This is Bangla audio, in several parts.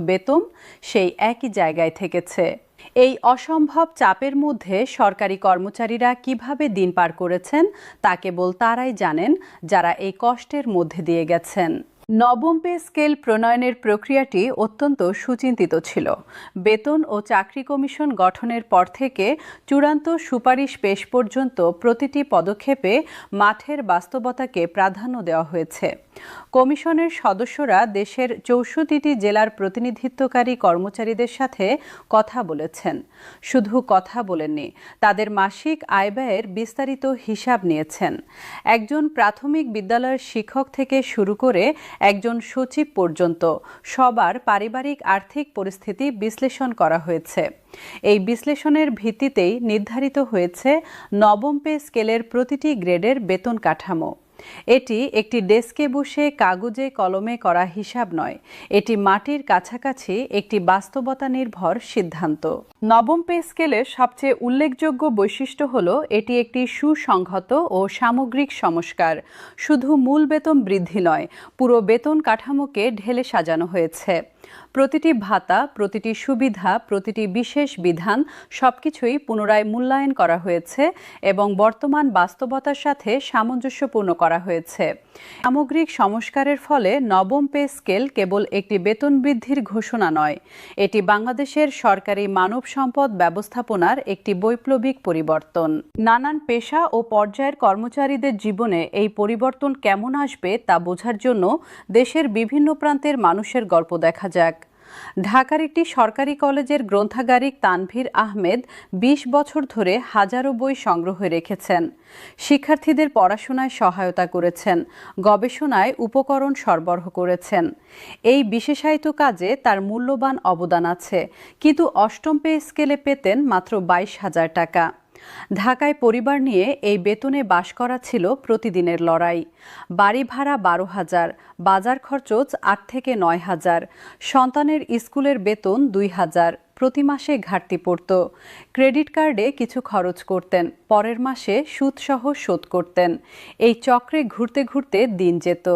বেতন সেই একই জায়গায় থেকেছে। এই অসম্ভব চাপের মধ্যে সরকারি কর্মচারীরা কিভাবে দিন পার করেছেন তা কেবল তারাই জানেন যারা এই কষ্টের মধ্যে দিয়ে গেছেন। নবম পে স্কেল প্রণয়নের প্রক্রিয়াটি অত্যন্ত সুচিন্তিত ছিল। বেতন ও চাকরি কমিশন গঠনের পর থেকে চূড়ান্ত সুপারিশ পেশ পর্যন্ত প্রতিটি পদক্ষেপে মাঠের বাস্তবতাকে প্রাধান্য দেওয়া হয়েছে। কমিশনের সদস্যরা দেশের ৬৪টি জেলার প্রতিনিধিত্বকারী কর্মচারীদের সাথে কথা বলেছেন। শুধু কথা বলেননি, তাদের মাসিক আয় ব্যয়ের বিস্তারিত হিসাব নিয়েছেন। একজন প্রাথমিক বিদ্যালয়ের শিক্ষক থেকে শুরু করে একজন সচিব পর্যন্ত সবার পারিবারিক আর্থিক পরিস্থিতি বিশ্লেষণ করা হয়েছে। এই বিশ্লেষণের ভিত্তিতেই নির্ধারিত হয়েছে নবম পে স্কেলের প্রতিটি গ্রেডের বেতন কাঠামো। এটি একটি ডেস্কে বসে কাগজে কলমে করা হিসাব নয়, এটি মাটির কাছাকাছি একটি বাস্তবতা নির্ভর সিদ্ধান্ত। নবম পে স্কেলের সবচেয়ে উল্লেখযোগ্য বৈশিষ্ট্য হল এটি একটি সুসংহত ও সামগ্রিক সংস্কার। শুধু মূল বেতন বৃদ্ধি নয়, পুরো বেতন কাঠামোকে ঢেলে সাজানো হয়েছে। প্রতিটি ভাতা, প্রতিটি সুবিধা, প্রতিটি বিশেষ বিধান সবকিছুই পুনরায় মূল্যায়ন করা হয়েছে এবং বর্তমান বাস্তবতার সাথে সামঞ্জস্যপূর্ণ করা হয়েছে। সামগ্রিক সংস্কারের ফলে নবম পে স্কেল কেবল একটি বেতন বৃদ্ধির ঘোষণা নয়, এটি বাংলাদেশের সরকারি মানব সম্পদ ব্যবস্থাপনার একটি বৈপ্লবিক পরিবর্তন। নানান পেশা ও পর্যায়ের কর্মচারীদের জীবনে এই পরিবর্তন কেমন আসবে তা বোঝার জন্য দেশের বিভিন্ন প্রান্তের মানুষের গল্প দেখা যাক। ঢাকার একটি সরকারি কলেজের গ্রন্থাগারিক তানভীর আহমেদ ২০ বছর ধরে হাজারো বই সংগ্রহে রেখেছেন। শিক্ষার্থীদের পড়াশোনায় সহায়তা করেছেন, গবেষণায় উপকরণ সরবরাহ করেছেন। এই বিশেষায়িত কাজে তার মূল্যবান অবদান আছে, কিন্তু অষ্টম পে স্কেলে পেতেন মাত্র ২২,০০০ টাকা। ঢাকায় পরিবার নিয়ে এই বেতনে বাস করা ছিল প্রতিদিনের লড়াই। বাড়ি ভাড়া ১২,০০০, বাজার খরচ ৮ থেকে ৯,০০০, সন্তানের স্কুলের বেতন ২,০০০, প্রতি মাসে ঘাটতি পড়ত। ক্রেডিট কার্ডে কিছু খরচ করতেন, পরের মাসে সুদসহ শোধ করতেন। এই চক্রে ঘুরতে ঘুরতে দিন যেত।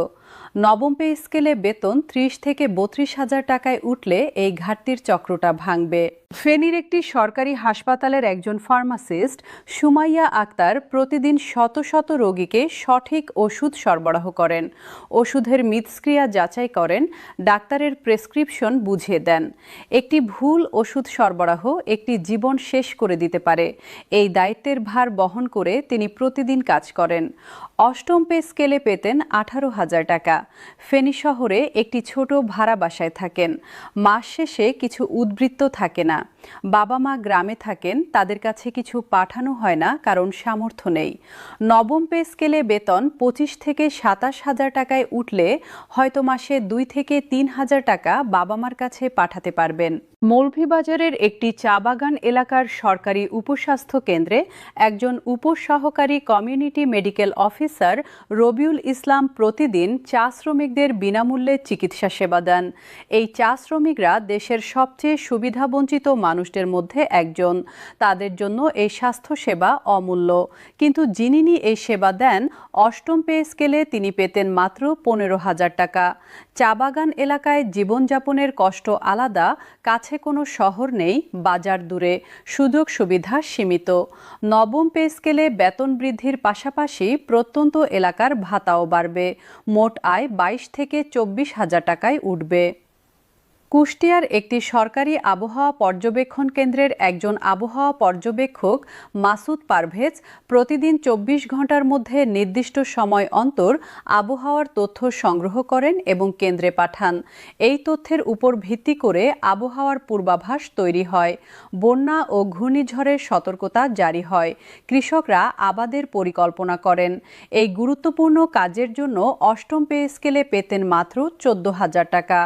নবম পে স্কেলে বেতন ৩০ থেকে ৩২,০০০ টাকায় উঠলে এই ঘাটতির চক্রটা ভাঙবে। ফেনীর একটি সরকারি হাসপাতালের একজন ফার্মাসিস্ট সুমাইয়া আক্তার প্রতিদিন শত শত রোগীকে সঠিক ওষুধ সরবরাহ করেন, ওষুধের মিথস্ক্রিয়া যাচাই করেন, ডাক্তারের প্রেসক্রিপশন বুঝিয়ে দেন। একটি ভুল ওষুধ সরবরাহ একটি জীবন শেষ করে দিতে পারে। এই দায়িত্বের ভার বহন করে তিনি প্রতিদিন কাজ করেন। অষ্টম পে স্কেলে পেতেন ১৮,০০০ টাকা। ফেনী শহরে একটি ছোট ভাড়া বাসায় থাকেন। মাস শেষে কিছু উদ্বৃত্ত থাকে না। বাবা মা গ্রামে থাকেন, তাদের কাছে কিছু পাঠানো হয় না কারণ সামর্থ্য নেই। নবম পে স্কেলে বেতন ২৫ থেকে ২৭,০০০ টাকায় উঠলে হয়তো মাসে ২ থেকে ৩,০০০ টাকা বাবা মার কাছে পাঠাতে পারবেন। মৌলভীবাজারের একটি চা বাগান এলাকার সরকারি উপস্বাস্থ্য কেন্দ্রে একজন উপসহকারী community medical officer Rabiul Islam প্রতিদিন চা শ্রমিকদের বিনামূল্যে চিকিৎসা সেবা দেন। এই চা শ্রমিকরা দেশের সবচেয়ে সুবিধাবঞ্চিত মানুষদের মধ্যে একজন। তাদের জন্য এই স্বাস্থ্যসেবা অমূল্য, কিন্তু যিনি এই সেবা দেন অষ্টম পে স্কেলে তিনি পেতেন মাত্র ১৫,০০০ টাকা। চা বাগান এলাকায় জীবনযাপনের কষ্ট আলাদা, কাছে কোনো শহর নেই, বাজার দূরে, সুযোগ সুবিধা সীমিত। নবম পে স্কেলে বেতন বৃদ্ধির পাশাপাশি প্রত্যন্ত এলাকার ভাতাও বাড়বে। মোট আয় ২২ থেকে ২৪,০০০ টাকায় উঠবে। কুষ্টিয়ার একটি সরকারি আবহাওয়া পর্যবেক্ষণ কেন্দ্রের একজন আবহাওয়া পর্যবেক্ষক মাসুদ পারভেজ প্রতিদিন ২৪ ঘন্টার মধ্যে নির্দিষ্ট সময় অন্তর আবহাওয়ার তথ্য সংগ্রহ করেন এবং কেন্দ্রে পাঠান। এই তথ্যের উপর ভিত্তি করে আবহাওয়ার পূর্বাভাস তৈরি হয়, বন্যা ও ঘূর্ণিঝড়ের সতর্কতা জারি হয়, কৃষকরা আবাদের পরিকল্পনা করেন। এই গুরুত্বপূর্ণ কাজের জন্য অষ্টম পে স্কেলে পেতেন মাত্র ১৪,০০০ টাকা।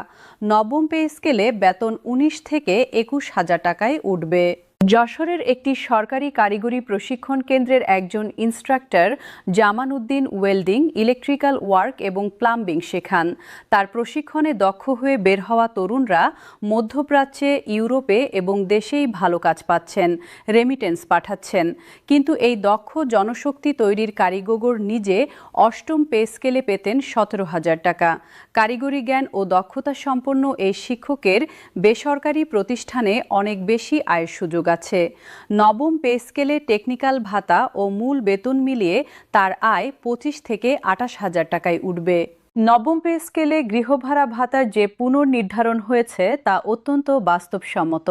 নবম পে স্কেলে বেতন ১৯ থেকে ২১,০০০ টাকায় উঠবে। যশোরের একটি সরকারি কারিগরি প্রশিক্ষণ কেন্দ্রের একজন ইনস্ট্রাক্টর জামান উদ্দিন ওয়েল্ডিং, ইলেকট্রিক্যাল ওয়ার্ক এবং প্লাম্বিং শেখান। তার প্রশিক্ষণে দক্ষ হয়ে বের হওয়া তরুণরা মধ্যপ্রাচ্যে, ইউরোপে এবং দেশেই ভালো কাজ পাচ্ছেন, রেমিটেন্স পাঠাচ্ছেন। কিন্তু এই দক্ষ জনশক্তি তৈরির কারিগর নিজে অষ্টম পে স্কেলে পেতেন 17,000 টাকা। কারিগরি জ্ঞান ও দক্ষতা সম্পন্ন এই শিক্ষকের বেসরকারি প্রতিষ্ঠানে অনেক বেশি আয়ের সুযোগ আছে। নবম পে স্কেলে টেকনিক্যাল ভাতা ও মূল বেতন মিলিয়ে তার আয় 25 থেকে 28,000 টাকায় উঠবে। নবম পে স্কেলে গৃহভাড়া ভাতার যে পুনর্নির্ধারণ হয়েছে তা অত্যন্ত বাস্তবসম্মত।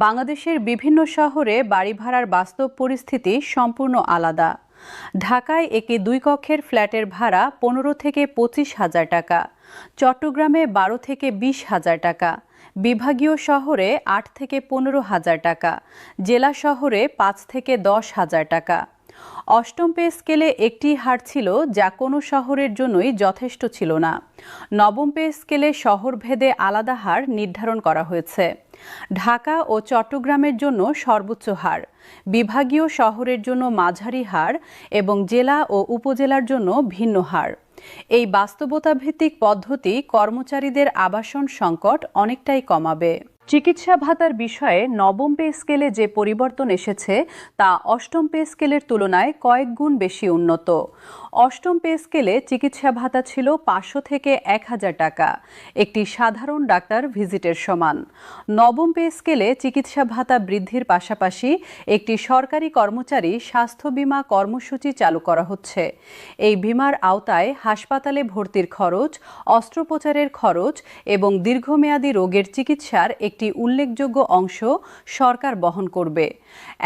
বাংলাদেশের বিভিন্ন শহরে বাড়ি ভাড়ার বাস্তব পরিস্থিতি সম্পূর্ণ আলাদা। ঢাকায় একটি 2 কক্ষের ফ্ল্যাটের ভাড়া 15 থেকে 25,000 টাকা, চট্টগ্রামে 12 থেকে 20,000 টাকা, বিভাগীয় শহরে 8 থেকে 15,000 টাকা, জেলা শহরে 5 থেকে 10,000 টাকা। অষ্টম পে স্কেলে একটি হার ছিল যা কোনো শহরের জন্যই যথেষ্ট ছিল না। নবম পে স্কেলে শহরভেদে আলাদা হার নির্ধারণ করা হয়েছে। ঢাকা ও চট্টগ্রামের জন্য সর্বোচ্চ হার, বিভাগীয় শহরের জন্য মাঝারি হার এবং জেলা ও উপজেলার জন্য ভিন্ন হার। এই বাস্তবতাভিত্তিক পদ্ধতি কর্মচারীদের আবাসন সংকট অনেকটাই কমাবে। চিকিৎসা ভাতার বিষয়ে নবম পে স্কেলে যে পরিবর্তন এসেছে তা অষ্টম পে স্কেলের তুলনায় কয়েক গুণ বেশি উন্নত। অষ্টম পে স্কেলে চিকিৎসা ভাতা ছিল 500 থেকে 1,000 টাকা, একটি সাধারণ ডাক্তার ভিজিটের সমান। নবম পে স্কেলে চিকিৎসা ভাতা বৃদ্ধির পাশাপাশি একটি সরকারি কর্মচারী স্বাস্থ্য বীমা কর্মসূচি চালু করা হচ্ছে। এই বীমার আওতায় হাসপাতালে ভর্তির খরচ, অস্ত্রোপচারের খরচ এবং দীর্ঘমেয়াদী রোগের চিকিৎসার একটি উল্লেখযোগ্য অংশ সরকার বহন করবে।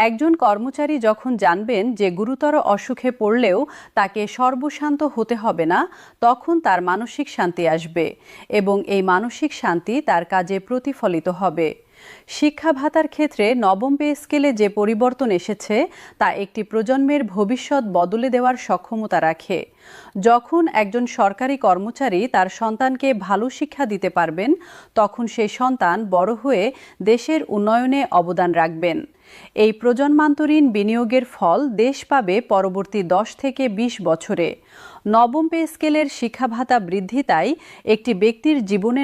একজন কর্মচারী যখন জানবেন যে গুরুতর অসুখে পড়লেও তাকে সর্বশান্ত হতে হবে না, তখন তার মানসিক শান্তি আসবে এবং এই মানসিক শান্তি তার কাজে প্রতিফলিত হবে। শিক্ষা ভাতার ক্ষেত্রে নবম পে স্কেলে যে পরিবর্তন এসেছে তা একটি প্রজন্মের ভবিষ্যৎ বদলে দেওয়ার সক্ষমতা রাখে। যখন একজন সরকারি কর্মচারী তার সন্তানকে ভালো শিক্ষা দিতে পারবেন, তখন সেই সন্তান বড় হয়ে দেশের উন্নয়নে অবদান রাখবেন। এই প্রজন্মান্তরীণ বিনিয়োগের ফল দেশ পাবে পরবর্তী 10 থেকে 20 বছরে। নবম পে স্কেলের শিক্ষা ভাতা বৃদ্ধি তাই একটি ব্যক্তির জীবনে